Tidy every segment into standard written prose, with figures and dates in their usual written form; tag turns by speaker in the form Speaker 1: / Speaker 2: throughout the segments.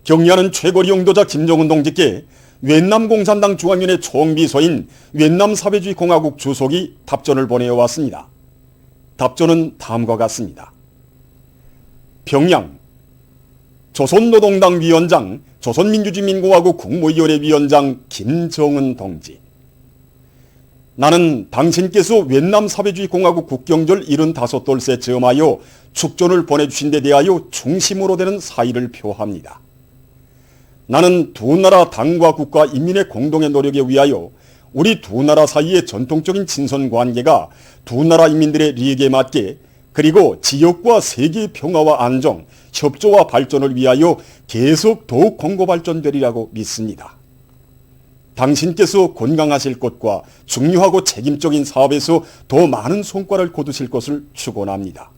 Speaker 1: 경의하는 최고리 용도자 김정은 동지께 웬남 공산당 중앙위원회 총비서인 웬남 사회주의 공화국 주석이 답전을 보내왔습니다. 답전은 다음과 같습니다. 평양 조선노동당 위원장, 조선민주주의민공화국 국무위원회 위원장 김정은 동지. 나는 당신께서 웬남 사회주의 공화국 국경절 75돌새 즈음하여 축전을 보내주신 데 대하여 중심으로 되는 사의를 표합니다. 나는 두 나라 당과 국가 인민의 공동의 노력에 위하여 우리 두 나라 사이의 전통적인 친선 관계가 두 나라 인민들의利益에 맞게 그리고 지역과 세계의 평화와 안정, 협조와 발전을 위하여 계속 더욱 공고 발전되리라고 믿습니다. 당신께서 건강하실 것과 중요하고 책임적인 사업에서 더 많은 성과를 거두실 것을 축원합니다.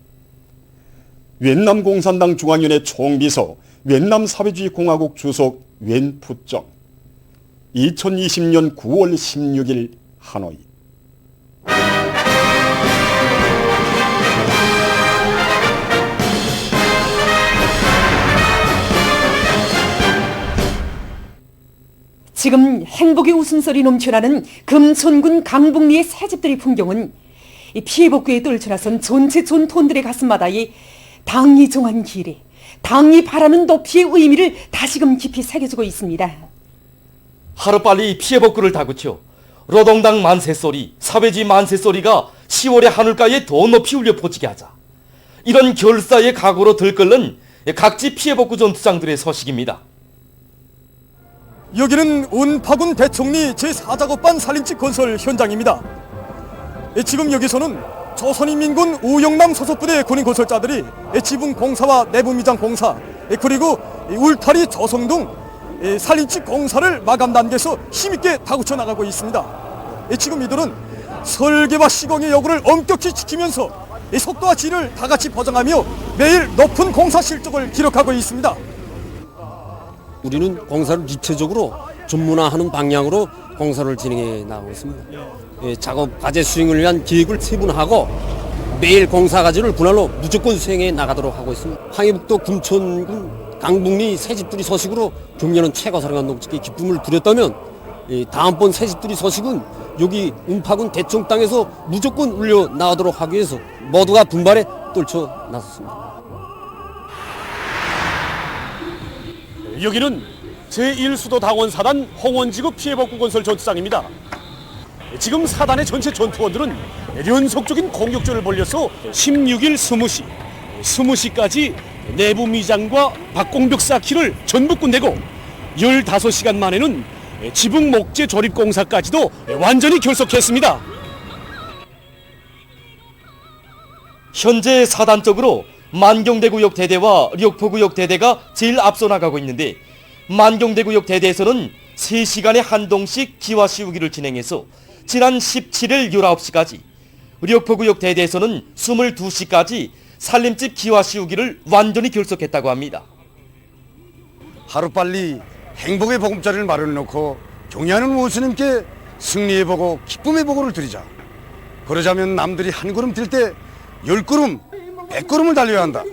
Speaker 1: 웬남 공산당 중앙위원회 총비서, 웬남 사회주의 공화국 주석 웬푸정. 2020년 9월 16일 하노이.
Speaker 2: 지금 행복의 웃음소리 넘쳐나는 금천군 강북리의 새집들의 풍경은 이 피해복구에 떨쳐나선 전체 존톤들의 가슴마다의 당이 정한 길에 당이 바라는 높이의 의미를 다시금 깊이 새겨주고 있습니다.
Speaker 3: 하루빨리 피해복구를 다그쳐 노동당 만세소리, 사회주의 만세소리가 10월의 하늘가에 더 높이 울려 퍼지게 하자. 이런 결사의 각오로 들끓는 각지 피해복구 전투장들의 소식입니다.
Speaker 4: 여기는 운파군 대총리 제4작업반 살림집 건설 현장입니다. 지금 여기서는 조선인민군 우영남 소속부대 군인 건설자들이 지붕 공사와 내부 미장 공사 그리고 울타리 조성 등 살림집 공사를 마감 단계에서 힘있게 다구쳐 나가고 있습니다. 지금 이들은 설계와 시공의 여부를 엄격히 지키면서 속도와 질을 다같이 보장하며 매일 높은 공사 실적을 기록하고 있습니다.
Speaker 5: 우리는 공사를 입체적으로 전문화하는 방향으로 공사를 진행해 나가고 있습니다. 작업 과제 수행을 위한 계획을 세분화하고 매일 공사 과제를 분할로 무조건 수행해 나가도록 하고 있습니다. 항해북도 금천군 강북리 새집들이 소식으로 경려는 최고사령관 동지께 기쁨을 드렸다면 다음번 새집들이 소식은 여기 운파군 대총 땅에서 무조건 울려 나오도록 하기 위해서 모두가 분발에 떨쳐 나섰습니다.
Speaker 6: 여기는 제1수도당원사단 홍원지구 피해복구 건설 전투장입니다. 지금 사단의 전체 전투원들은 연속적인 공격전을 벌여서 16일 20시, 20시까지 내부 미장과 박공벽 쌓기를 전부 끝내고 15시간 만에는 지붕 목재 조립 공사까지도 완전히 결속했습니다.
Speaker 3: 현재 사단적으로 만경대구역 대대와 력포구역 대대가 제일 앞서 나가고 있는데 만경대구역 대대에서는 3시간에 한 동씩 기와 씌우기를 진행해서 지난 17일 19시까지 력포구역 대대에서는 22시까지 살림집 기와 씌우기를 완전히 결속했다고 합니다.
Speaker 7: 하루빨리 행복의 보금자리를 마련해놓고 경의하는 원수님께 승리의 보고 기쁨의 보고를 드리자. 그러자면 남들이 한 걸음 뛸 때 10걸음 100걸음을 달려야 한다.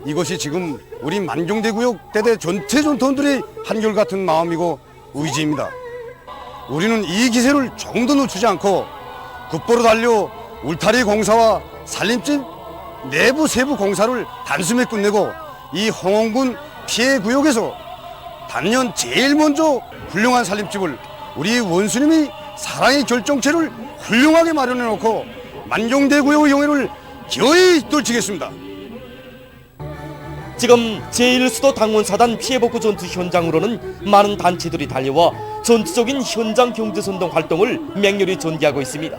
Speaker 7: 이것이 지금 우리 만경대구역 대대 전체 전투원들의 한결같은 마음이고 의지입니다. 우리는 이 기세를 조금도 늦추지 않고 곧바로 달려 울타리 공사와 살림집 내부 세부 공사를 단숨에 끝내고 이 홍원군 피해 구역에서 단연 제일 먼저 훌륭한 살림집을 우리 원수님이 사랑의 결정체를 훌륭하게 마련해놓고 만경대구역의 영예를 기어이 떨치겠습니다.
Speaker 3: 지금 제1수도 당원사단 피해복구 전투 현장으로는 많은 단체들이 달려와 전투적인 현장 경제선동 활동을 맹렬히 전개하고 있습니다.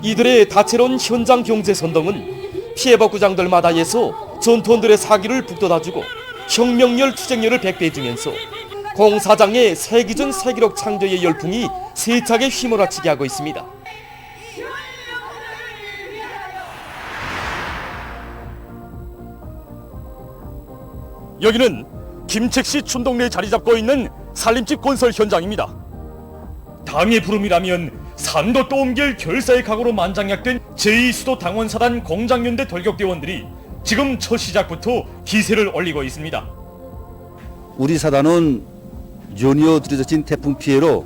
Speaker 3: 이들의 다채로운 현장 경제선동은 피해복구장들마다에서 전투원들의 사기를 북돋아주고 혁명열 투쟁열을 백배해주면서 공사장의 세기전 세기록 창조의 열풍이 세차게 휘몰아치게 하고 있습니다.
Speaker 6: 여기는 김책시 춘동리에 자리 잡고 있는 살림집 건설 현장입니다. 당의 부름이라면 산도 또 옮길 결사의 각오로 만장약된 제2수도 당원사단 공장연대 돌격대원들이 지금 첫 시작부터 기세를 올리고 있습니다.
Speaker 8: 우리 사단은 연이어 들이닥친 태풍 피해로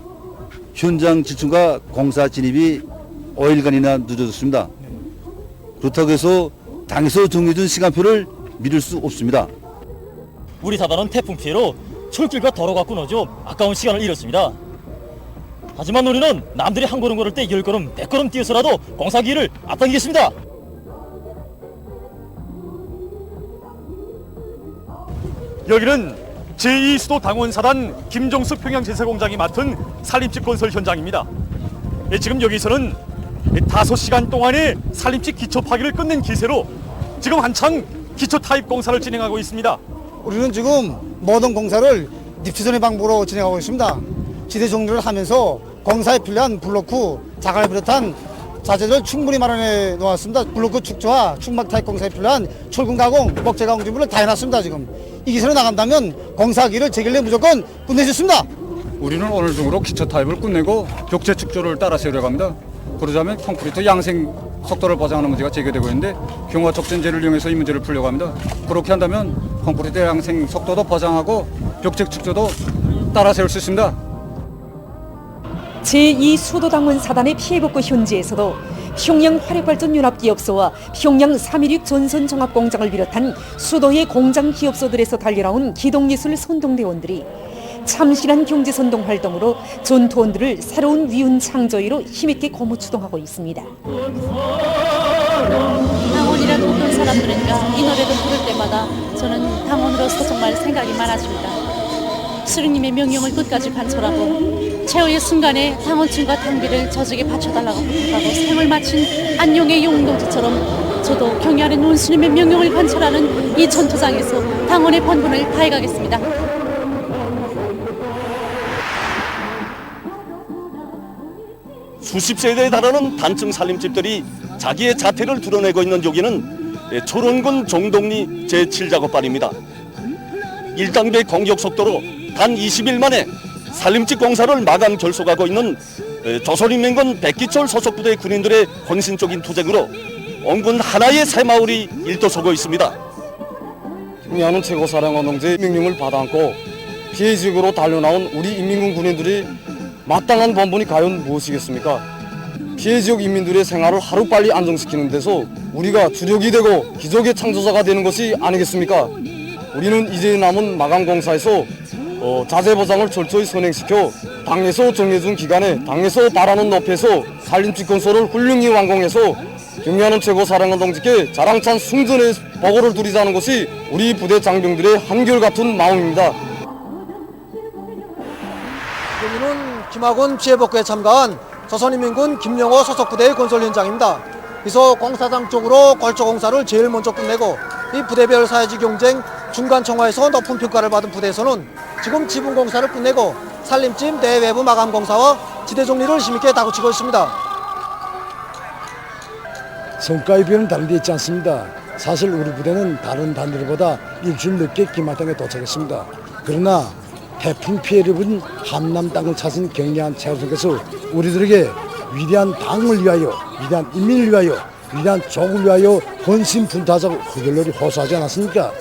Speaker 8: 현장 지출과 공사 진입이 5일간이나 늦어졌습니다. 그렇다고 해서 당에서 정해준 시간표를 미룰 수 없습니다.
Speaker 9: 우리 사단은 태풍 피해로 철길과 도로가 끊어져 아까운 시간을 잃었습니다. 하지만 우리는 남들이 한 걸음 걸을 때 10걸음, 100걸음 뛰어서라도 공사기를 앞당기겠습니다.
Speaker 6: 여기는 제2수도 당원사단 김종숙 평양제설공장이 맡은 산림집 건설 현장입니다. 지금 여기서는 5시간 동안의 산림집 기초 파기를 끝낸 기세로 지금 한창 기초 타입 공사를 진행하고 있습니다.
Speaker 10: 우리는 지금 모든 공사를 닙치선의 방법으로 진행하고 있습니다. 지대 정리를 하면서 공사에 필요한 블로크, 자갈을 비롯한 자재를 충분히 마련해 놓았습니다. 블로크 축조와 충막 타입 공사에 필요한 철근 가공, 목재 가공 준비를 다 해놨습니다. 지금 이 기세로 나간다면 공사기를 제길래 무조건 끝내줬습니다.
Speaker 4: 우리는 오늘 중으로 기초 타입을 끝내고 벽체 축조를 따라 세우려고 합니다. 그러자면 콘크리트 양생 속도를 보장하는 문제가 제기되고 있는데 경화 촉진제를 이용해서 이 문제를 풀려고 합니다. 그렇게 한다면 콘크리트 양생 속도도 보장하고 벽체 축조도 따라 세울 수 있습니다.
Speaker 2: 제2수도당원 사단의 피해복구 현지에서도 평양 화력발전융합기업소와 평양 316 전선종합공장을 비롯한 수도의 공장 기업소들에서 달려나온 기동예술 선동대원들이 참신한 경제선동 활동으로 전투원들을 새로운 위훈 창조위로 힘있게 고무추동하고 있습니다.
Speaker 11: 당원이란 어떤 사람들인가 이 노래를 부를 때마다 저는 당원으로서 정말 생각이 많아집니다. 수령님의 명령을 끝까지 관철하고 최후의 순간에 당원층과 당비를 저에게 바쳐달라고 부탁하고 생을 마친 안용의 용동지처럼 저도 경의하는 원수님의 명령을 관철하는 이 전투장에서 당원의 본분을 다해가겠습니다.
Speaker 3: 수십 세대에 달하는 단층 살림집들이 자기의 자태를 드러내고 있는 여기는 초론군 종동리 제7작업반입니다. 1단계 공격 속도로 단 20일 만에 산림집 공사를 마감 결속하고 있는 조선인민군 백기철 소속 부대 군인들의 헌신적인 투쟁으로 원군 하나의 새마을이 일도서고 있습니다.
Speaker 12: 경의하는 최고사령관 동지의 명령을 받아안고 피해 지역으로 달려나온 우리 인민군 군인들이 마땅한 본분이 과연 무엇이겠습니까? 피해 지역 인민들의 생활을 하루빨리 안정시키는 데서 우리가 주력이 되고 기적의 창조자가 되는 것이 아니겠습니까? 우리는 이제 남은 마감 공사에서 자재 보장을 철저히 선행시켜 당에서 정해준 기간에 당에서 바라는 높이에서 산림집 건설을 훌륭히 완공해서 경의하는 최고사령관 동지께 자랑찬 승전의 보고를 드리자는 것이 우리 부대 장병들의 한결같은 마음입니다.
Speaker 10: 여기는 김학원 피해복구에 참가한 조선인민군 김영호 소속부대의 건설 현장입니다. 그래서 공사장 쪽으로 골조 공사를 제일 먼저 끝내고 이 부대별 사회지 경쟁 중간 청화에서 높은 평가를 받은 부대에서는 지금 지붕 공사를 끝내고 산림집 내외부 마감 공사와 지대 정리를 힘있게 다그치고 있습니다.
Speaker 13: 성과의 비율은 다른 데 있지 않습니다. 사실 우리 부대는 다른 단들보다 일주일 늦게 김하당에 도착했습니다. 그러나 태풍 피해를 입은 함남 땅을 찾은 경의한 최우선께서 우리들에게 위대한 당을 위하여, 위대한 인민을 위하여, 위대한 족을 위하여 헌신분투하자고 흑열렬히 호소하지 않았습니까?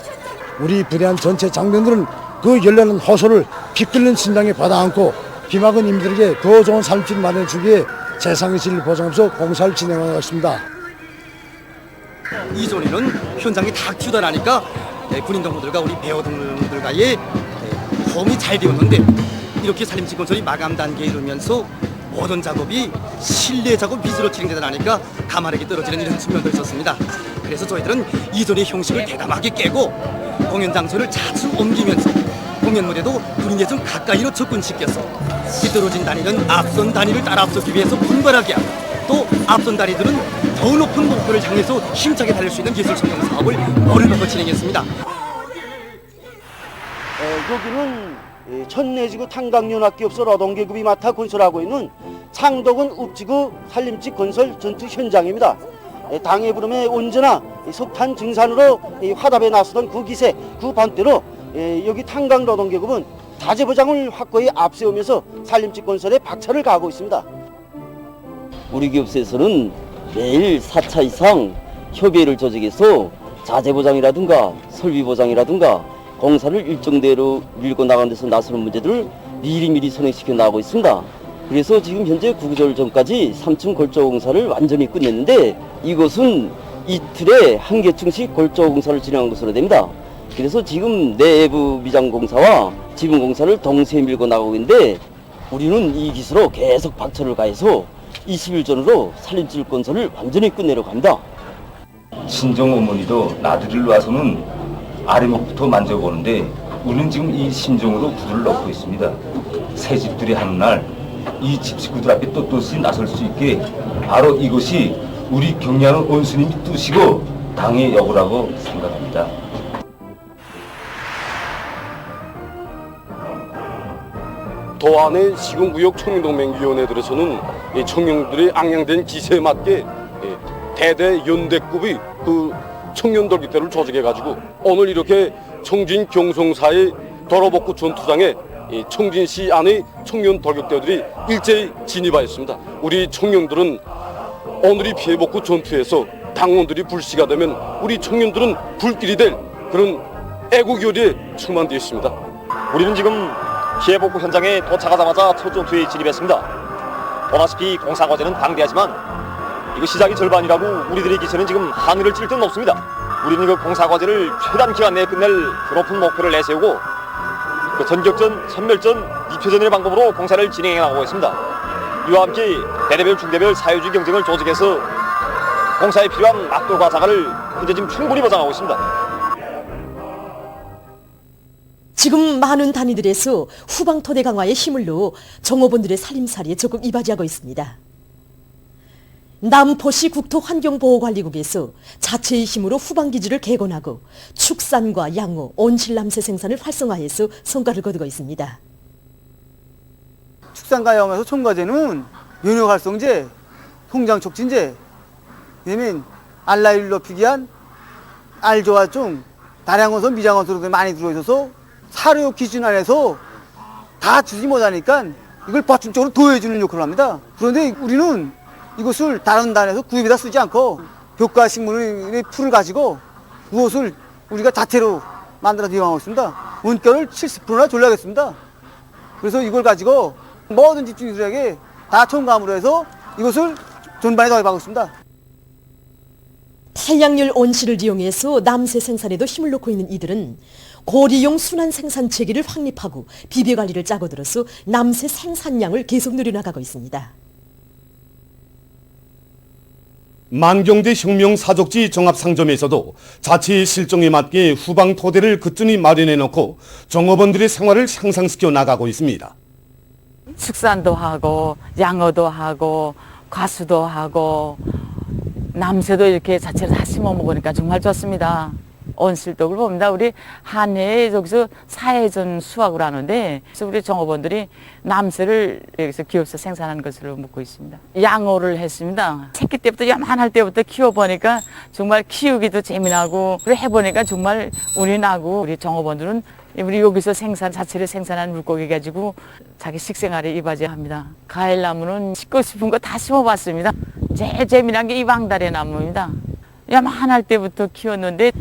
Speaker 13: 우리 부대한 전체 장병들은 그 열렬한 호소를 기끌는 심장에 받아안고 김학은 임들에게 더 좋은 삶집을 마련해주기 위해 재상의 질을 보장하면서 공사를 진행하고 있습니다.
Speaker 14: 이전에는 현장이 탁 튀어나니까 군인 동무들과 우리 배우 동무들과의 호흡이 잘 되었는데 이렇게 산림집 건설이 마감 단계에 이르면서 모든 작업이 실내 작업 위주로 진행되다 보니까 가만하게 떨어지는 이런 측면도 있었습니다. 그래서 저희들은 이전의 형식을 대담하게 깨고 공연 장소를 자주 옮기면서 공연 무대도 군인에 좀 가까이로 접근시켜서 뒤떨어진 단위는 앞선 단위를 따라 앞서기 위해서 분발하게 하고 또 앞선 단위들은 더 높은 목표를 향해서 힘차게 달릴 수 있는 기술 성공 사업을 오래 먹고 진행했습니다.
Speaker 15: 여기는 천내지구 탄광연합기업소 노동계급이 맡아 건설하고 있는 창덕은 읍지구 산림집 건설 전투 현장입니다. 당의 부름에 언제나 석탄 증산으로 화답에 나서던 그 기세, 그 반대로 여기 탄광노동계급은 자재 보장을 확고히 앞세우면서 산림집 건설에 박차를 가하고 있습니다.
Speaker 16: 우리 기업소에서는 매일 4차 이상 협의회를 조직해서
Speaker 15: 자재 보장이라든가 설비 보장이라든가 공사를 일정대로 밀고 나가는 데서 나서는 문제들을 미리미리 선행시켜 나가고 있습니다. 그래서 지금 현재 구구절 전까지 3층 골조 공사를 완전히 끝냈는데 이것은 이틀에 한 개층씩 골조 공사를 진행한 것으로 됩니다. 그래서 지금 내부 미장 공사와 지붕 공사를 동시에 밀고 나가고 있는데 우리는 이 기수로 계속 박차를 가해서 20일 전으로 산림집 건설을 완전히 끝내려고 합니다.
Speaker 16: 친정 어머니도 나들이를 와서는 아래목부터 만져보는데 우리는 지금 이 심정으로 불을 넣고 있습니다. 새 집들이 하는 날 이 집 식구들 앞에 떳떳이 나설 수 있게 바로 이것이 우리 경리하는 원수님이 뜻이고 당의 여부라고 생각합니다.
Speaker 12: 도안의 시군구역 청년동맹위원회들에서는 청년들의 앙양된 기세에 맞게 대대 연대급의 그 청년돌기대를 조직해가지고 오늘 이렇게 청진 경성사의 도로복구 전투장에 청진시 안의 청년 돌격대들이 일제히 진입하였습니다. 우리 청년들은 오늘이 피해복구 전투에서 당원들이 불씨가 되면 우리 청년들은 불길이 될 그런 애국열의에 충만되어 있습니다.
Speaker 9: 우리는 지금 피해복구 현장에 도착하자마자 첫 전투에 진입했습니다. 보다시피 공사 과제는 방대하지만 이거 시작이 절반이라고 우리들의 기세는 지금 하늘을 찔 듯 높습니다. 우리는 그 공사 과제를 최단 기간 내에 끝낼 높은 목표를 내세우고 그 전격전, 선멸전, 입효전의 방법으로 공사를 진행해 나가고 있습니다. 이와 함께 대대별, 중대별 사회주의 경쟁을 조직해서 공사에 필요한 압도과 자가를 현재 지금 충분히 보장하고 있습니다.
Speaker 17: 지금 많은 단위들에서 후방토대 강화에 힘을 넣어 정호본들의 살림살이에 적극 이바지하고 있습니다. 남포시 국토환경보호관리국에서 자체의 힘으로 후방기지를 개건하고 축산과 양호, 온실남새 생산을 활성화해서 성과를 거두고 있습니다.
Speaker 18: 축산과 양호에서 첨가제는 연료활성제, 성장촉진제, 그다음에 알라율 높이기 위한 알조화종, 다량원소, 미장원소도 많이 들어있어서 사료 기준 안에서 다 주지 못하니까 이걸 보충적으로 도해주는 역할을 합니다. 그런데 우리는 이것을 다른 단에서 구입에다 쓰지 않고 벽과식물의 풀을 가지고 무엇을 우리가 자체로 만들어서 이용하고 있습니다. 원가를 70%나 절약했습니다. 그래서 이걸 가지고 모든 집주인들에게 다 첨가함으로 해서 이것을 전반에 도입하고 있습니다.
Speaker 17: 태양열 온실을 이용해서 남새 생산에도 힘을 놓고 있는 이들은 고리용 순환 생산 체계를 확립하고 비벼 관리를 짜고 들어서 남새 생산량을 계속 늘려나가고 있습니다.
Speaker 1: 만경대 혁명사족지 종합상점에서도 자체의 실정에 맞게 후방 토대를 그뜬히 마련해 놓고 종업원들의 생활을 향상시켜 나가고 있습니다.
Speaker 19: 축산도 하고 양어도 하고 과수도 하고 남새도 이렇게 자체로 다 심어 먹으니까 정말 좋습니다. 온실독을 봅니다. 우리 한 해에 저기서 4회전 수확을 하는데 그래서 우리 종업원들이 남새를 여기서 기업에서 생산하는 것으로 묻고 있습니다. 양호를 했습니다. 새끼 때부터 요만할 때부터 키워보니까 정말 키우기도 재미나고 해보니까 정말 운이 나고 우리 종업원들은 우리 여기서 자체를 생산한 물고기 가지고 자기 식생활에 이바지합니다. 과일나무는 심고 싶은 거 다 심어봤습니다. 제일 재미난 게 이 왕다리 나무입니다. 요만할 때부터 키웠는데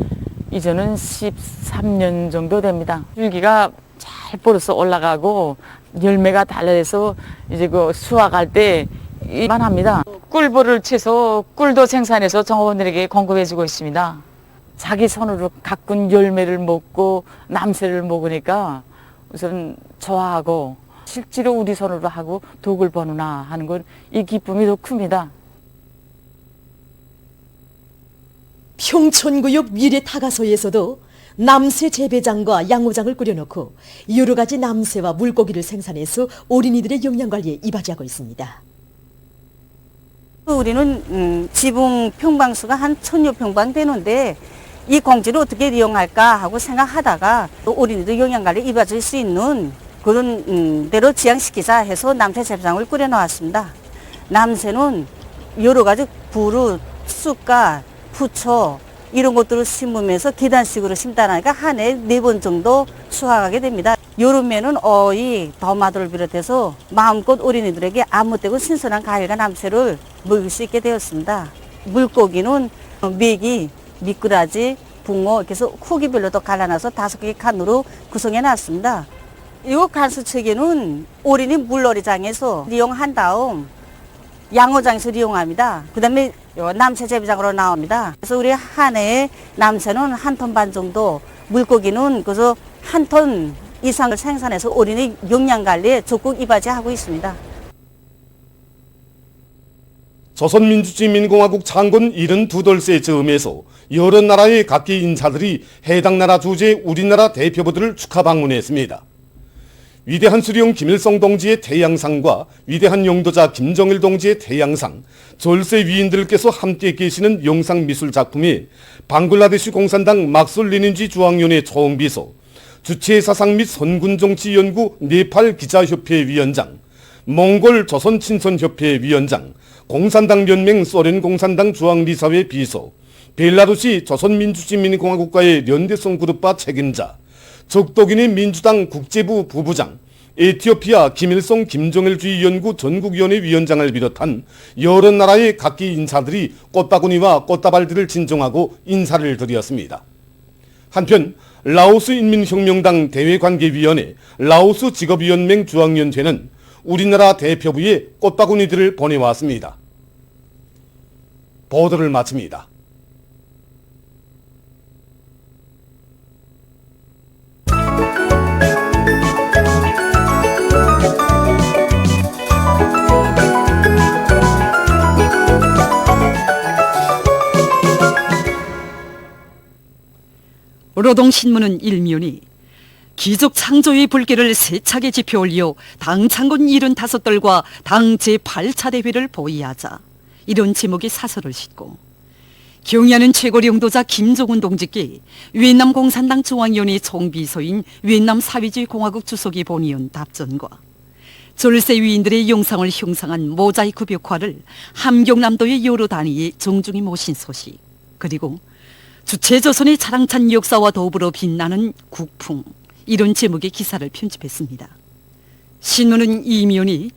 Speaker 19: 이제는 13년 정도 됩니다. 줄기가 잘 벌어서 올라가고 열매가 달라서 이제 그 수확할 때 이만합니다. 꿀벌을 채서 꿀도 생산해서 종업원들에게 공급해주고 있습니다. 자기 손으로 가꾼 열매를 먹고 남새를 먹으니까 우선 좋아하고 실제로 우리 손으로 하고 독을 버누나 하는 건 이 기쁨이 더 큽니다.
Speaker 17: 평촌구역 미래타가소에서도 남새 재배장과 양호장을 꾸려놓고 여러 가지 남새와 물고기를 생산해서 어린이들의 영양관리에 이바지하고 있습니다.
Speaker 20: 우리는 지붕 평방수가 한 1000여 평방 되는데 이 공지를 어떻게 이용할까 하고 생각하다가 어린이들 영양관리에 이바질 수 있는 그런 대로 지향시키자 해서 남새 재배장을 꾸려놓았습니다. 남새는 여러 가지 부루, 쑥과 부초 이런 것들을 심으면서 계단식으로 심다니까 한 해에 4번 정도 수확하게 됩니다. 여름에는 어이, 더마도를 비롯해서 마음껏 어린이들에게 아무 때고 신선한 과일과 남새를 먹을 수 있게 되었습니다. 물고기는 메기, 미꾸라지, 붕어 이렇게 해서 후기별로도 갈라놔서 5개의 칸으로 구성해 놨습니다. 이 간수체계는 올인이 물놀이장에서 이용한 다음 양호장에서 이용합니다. 그 다음에 남새 재배장으로 나옵니다. 그래서 우리 한 해에 남새는 1톤 반 정도, 물고기는 그래서 1톤 이상을 생산해서 올인의 영양 관리에 적극 이바지하고 있습니다.
Speaker 21: 조선민주주의민공화국 창건 72돌세 즈음에서 여러 나라의 각기 인사들이 해당 나라 주재 우리나라 대표부들을 축하 방문했습니다. 위대한 수령 김일성 동지의 태양상과 위대한 용도자 김정일 동지의 태양상, 졸세 위인들께서 함께 계시는 영상미술 작품에 방글라데시 공산당 막술 레닌주의 중앙위원회 총비서, 주체사상 및 선군정치연구 네팔 기자협회 위원장, 몽골 조선친선협회 위원장, 공산당 연맹 소련 공산당 중앙리사회 비서, 벨라루시 조선민주주의민공화국가의 연대성 그룹바 책임자, 적도기니 민주당 국제부 부부장, 에티오피아 김일성 김정일주의 연구 전국위원회 위원장을 비롯한 여러 나라의 각기 인사들이 꽃바구니와 꽃다발들을 진정하고 인사를 드렸습니다. 한편 라오스 인민혁명당 대외관계위원회 라오스 직업위원맹 중앙위원회는 우리나라 대표부에 꽃바구니들을 보내왔습니다. 보도를 마칩니다.
Speaker 2: 노동신문은 일면이 기적 창조의 불길을 세차게 지펴 올려 당 창건 75돌과 당 제8차 대회를 보위하자, 이런 제목의 사설을 싣고 경의하는 최고 영도자 김정은 동지께 위엔남 공산당 중앙위원회 총비서인 위엔남 사회주의 공화국 주석이 보내온 답전과 졸세 위인들의 영상을 형상한 모자이크 벽화를 함경남도의 여러 단위에 정중히 모신 소식, 그리고 주체조선의 자랑찬 역사와 더불어 빛나는 국풍, 이런 제목의 기사를 편집했습니다. 신문은 이면이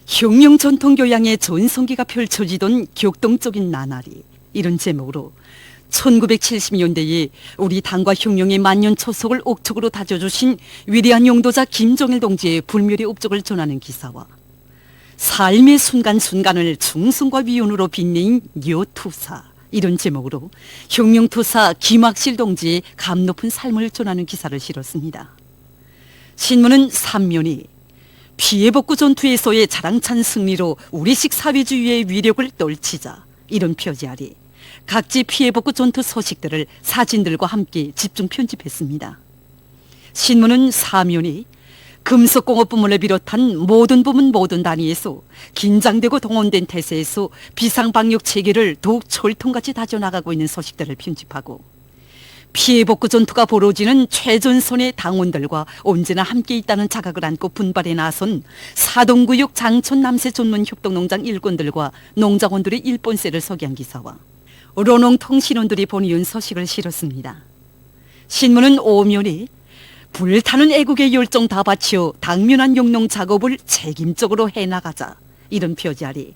Speaker 2: 혁명 전통 교양의 전성기가 펼쳐지던 격동적인 나날이, 이런 제목으로 1970년대에 우리 당과 혁명의 만년 초석을 옥적으로 다져주신 위대한 용도자 김정일 동지의 불멸의 업적을 전하는 기사와 삶의 순간순간을 충성과 위온으로 빛내인 여투사, 이런 제목으로 혁명투사 김학실 동지의 감높은 삶을 전하는 기사를 실었습니다. 신문은 3면이 피해복구 전투에서의 자랑찬 승리로 우리식 사회주의의 위력을 떨치자, 이런 표지 아래 각지 피해복구 전투 소식들을 사진들과 함께 집중 편집했습니다. 신문은 4면이 금속공업부문을 비롯한 모든 부문 모든 단위에서 긴장되고 동원된 태세에서 비상방역 체계를 더욱 철통같이 다져나가고 있는 소식들을 편집하고 피해복구 전투가 벌어지는 최전선의 당원들과 언제나 함께 있다는 자각을 안고 분발에 나선 사동구역 장촌 남새 전문 협동농장 일꾼들과 농장원들의 일본세를 소개한 기사와 로농통신원들이 보내온 소식을 실었습니다. 신문은 5면이 불타는 애국의 열정 다 바치어 당면한 영농 작업을 책임적으로 해나가자, 이런 표지 아래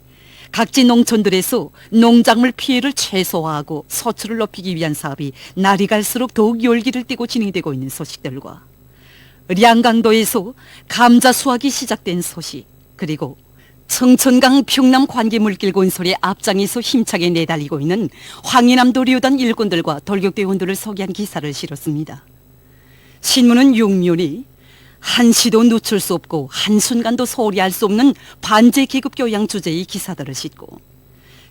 Speaker 2: 각지 농촌들에서 농작물 피해를 최소화하고 소출을 높이기 위한 사업이 날이 갈수록 더욱 열기를 띠고 진행되고 있는 소식들과 량강도에서 감자 수확이 시작된 소식, 그리고 청천강 평남 관계물길 건설의 앞장에서 힘차게 내달리고 있는 황해남도 류단 일꾼들과 돌격대원들을 소개한 기사를 실었습니다. 신문은 6면이 한시도 놓칠 수 없고 한순간도 소홀히 할 수 없는 반제 계급 교양 주제의 기사들을 싣고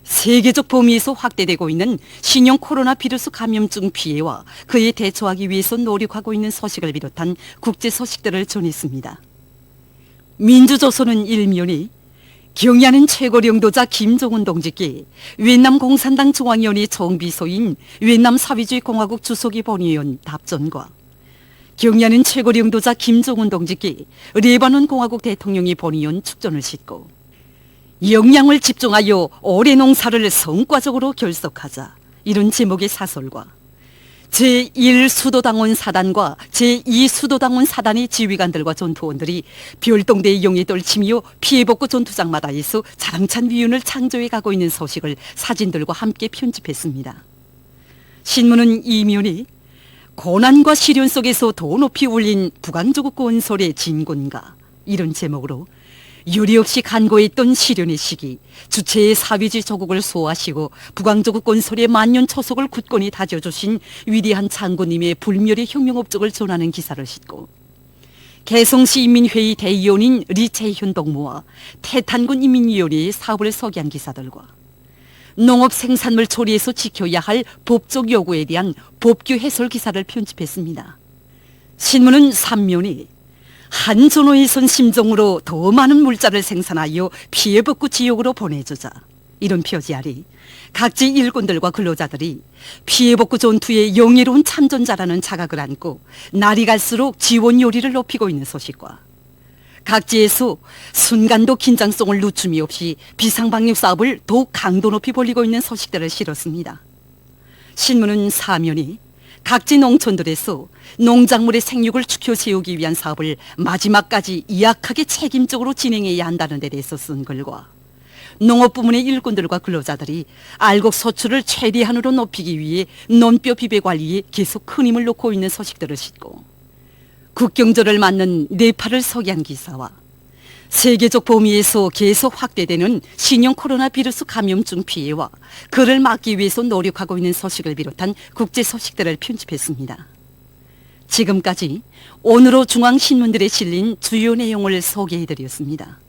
Speaker 2: 세계적 범위에서 확대되고 있는 신형 코로나 비루스 감염증 피해와 그에 대처하기 위해서 노력하고 있는 소식을 비롯한 국제 소식들을 전했습니다. 민주조선은 1면이 경의하는 최고 영도자 김정은 동지께 위엔남 공산당 중앙위원회 총비서인 위엔남 사회주의 공화국 주석이 보내온 답전과 경의하는 최고 영도자 김정은 동지께 레바논 공화국 대통령이 보내온 축전을 싣고 역량을 집중하여 올해 농사를 성과적으로 결석하자, 이런 제목의 사설과 제1수도당원 사단과 제2수도당원 사단의 지휘관들과 전투원들이 별동대의 용에 떨치며 피해복구 전투장마다에서 자랑찬 위운을 창조해 가고 있는 소식을 사진들과 함께 편집했습니다.
Speaker 5: 신문은 이면에 고난과 시련 속에서 더 높이 울린 부강조국 건설의 진군가 이런 제목으로 유리 없이 간고했던 시련의 시기, 주체의 사위지 조국을 소화하시고 부강조국 건설의 만년 초석을 굳건히 다져주신 위대한 장군님의 불멸의 혁명 업적을 전하는 기사를 싣고 개성시 인민회의 대의원인 리채현 동무와 태탄군 인민위원회의 사업을 소개한 기사들과 농업 생산물 처리에서 지켜야 할 법적 요구에 대한 법규 해설 기사를 편집했습니다. 신문은 3면에 한 전호의 선 심정으로 더 많은 물자를 생산하여 피해복구 지역으로 보내주자 이런 표지 아래 각지 일꾼들과 근로자들이 피해복구 전투의 영예로운 참전자라는 자각을 안고 날이 갈수록 지원 요리를 높이고 있는 소식과 각지에서 순간도 긴장성을 늦춤이 없이 비상방역 사업을 더욱 강도 높이 벌이고 있는 소식들을 실었습니다. 신문은 사면에 각지 농촌들에서 농작물의 생육을 추켜 세우기 위한 사업을 마지막까지 이악하게 책임적으로 진행해야 한다는 데 대해서 쓴 글과 농업 부문의 일꾼들과 근로자들이 알곡 소출을 최대한으로 높이기 위해 논뼈 비배 관리에 계속 큰 힘을 놓고 있는 소식들을 싣고 국경절을 맞는 네팔을 소개한 기사와 세계적 범위에서 계속 확대되는 신형 코로나 바이러스 감염증 피해와 그를 막기 위해서 노력하고 있는 소식을 비롯한 국제 소식들을 편집했습니다. 지금까지 오늘의 중앙신문들에 실린 주요 내용을 소개해드렸습니다.